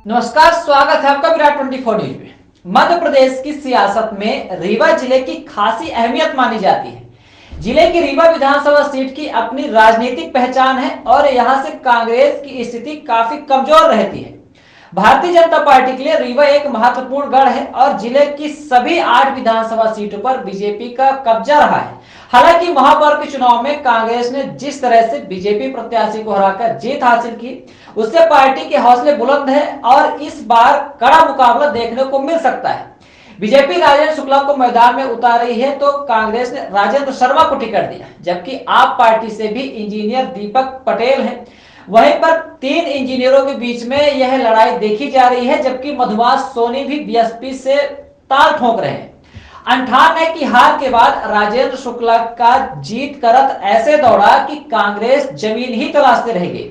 नमस्कार, स्वागत है आपका विराट 24 न्यूज में। मध्य प्रदेश की सियासत में रीवा जिले की खासी अहमियत मानी जाती है। जिले की रीवा विधानसभा सीट की अपनी राजनीतिक पहचान है और यहां से कांग्रेस की स्थिति काफी कमजोर रहती है। भारतीय जनता पार्टी के लिए रीवा एक महत्वपूर्ण गढ़ है और जिले की सभी 8 विधानसभा सीटों पर बीजेपी का कब्जा रहा है। हालांकि महापौर के चुनाव में कांग्रेस ने जिस तरह से बीजेपी प्रत्याशी को हराकर जीत हासिल की, उससे पार्टी के हौसले बुलंद है और इस बार कड़ा मुकाबला देखने को मिल सकता है। बीजेपी राजेंद्र शुक्ला को मैदान में उतार रही है तो कांग्रेस ने राजेंद्र शर्मा को टिकट दिया, जबकि आप पार्टी से भी इंजीनियर दीपक पटेल हैं। वहीं पर 3 इंजीनियरों के बीच में यह लड़ाई देखी जा रही है, जबकि मधुवास सोनी भी बीएसपी से ताल ठोक रहे हैं। अंठान है कि हार के बाद राजेंद्र शुक्ला का जीत का रथ ऐसे दौड़ा कि कांग्रेस जमीन ही तलाशते रह गई।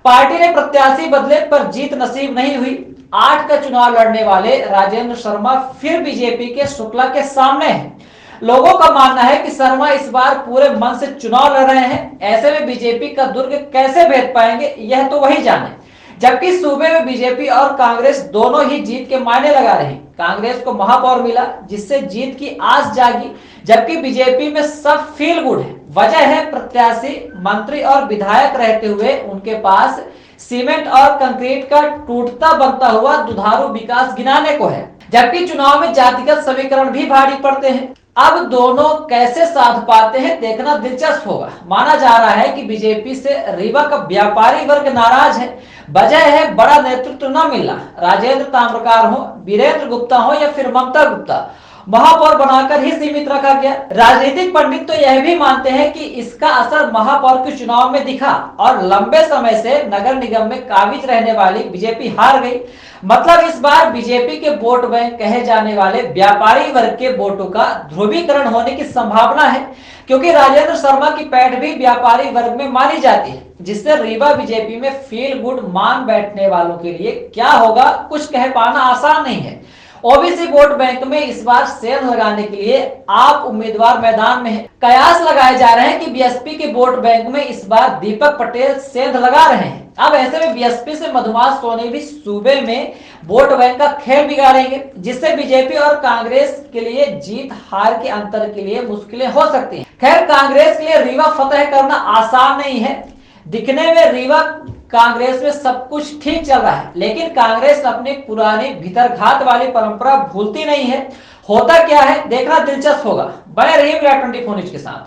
पार्टी ने प्रत्याशी बदले पर जीत नसीब नहीं हुई। 8 का चुनाव लड़ने वाले राजेंद्र शर्मा फिर बीजेपी के शुक्ला के सामने हैं। लोगों का मानना है कि शर्मा इस बार पूरे मन से चुनाव लड़ रहे हैं। ऐसे में बीजेपी का दुर्ग कैसे भेद पाएंगे, यह तो वही जाने। जबकि सूबे में बीजेपी और कांग्रेस दोनों ही जीत के मायने लगा रहे। कांग्रेस को महापौर मिला, जिससे जीत की आस जागी, जबकि बीजेपी में सब फील गुड है। वजह है प्रत्याशी, मंत्री और विधायक रहते हुए उनके पास सीमेंट और कंक्रीट का टूटता बनता हुआ दुधारू विकास गिनाने को है। जबकि चुनाव में जातिगत समीकरण भी भारी पड़ते हैं। अब दोनों कैसे साध पाते हैं, देखना दिलचस्प होगा। माना जा रहा है कि बीजेपी से रीवा का व्यापारी वर्ग नाराज है। वजह है बड़ा नेतृत्व न मिलना। राजेंद्र ताम्रकार हो, वीरेंद्र गुप्ता हो या फिर ममता गुप्ता, महापौर बनाकर ही सीमित रखा गया। राजनीतिक पंडित तो यह भी मानते हैं कि इसका असर महापौर के चुनाव में दिखा और लंबे समय से नगर निगम में काबिज रहने वाली बीजेपी हार गई। मतलब इस बार बीजेपी के वोट बैंक कहे जाने वाले व्यापारी वर्ग के वोटों का ध्रुवीकरण होने की संभावना है, क्योंकि राजेंद्र शर्मा की पैठ भी व्यापारी वर्ग में मानी जाती है, जिससे रीवा बीजेपी में फील गुड मान बैठने वालों के लिए क्या होगा, कुछ कह पाना आसान नहीं है। ओबीसी वोट बैंक में इस बार सेंध लगाने के लिए आप उम्मीदवार मैदान में हैं। कयास लगाए जा रहे हैं कि बीएसपी के वोट बैंक में इस बार दीपक पटेल सेंध लगा रहे हैं। अब ऐसे में बीएसपी से मधुवास सोनी भी सूबे में वोट बैंक का खेल बिगाड़ेंगे, जिससे बीजेपी और कांग्रेस के लिए जीत हार के अंतर के लिए मुश्किलें हो सकती हैं। खैर, कांग्रेस के लिए रीवा फतह करना आसान नहीं है। दिखने में रीवा कांग्रेस में सब कुछ ठीक चल रहा है, लेकिन कांग्रेस अपनी पुरानी भीतरघात वाली परंपरा भूलती नहीं है। होता क्या है, देखना दिलचस्प होगा। बने रहिए विराट 24 न्यूज के साथ।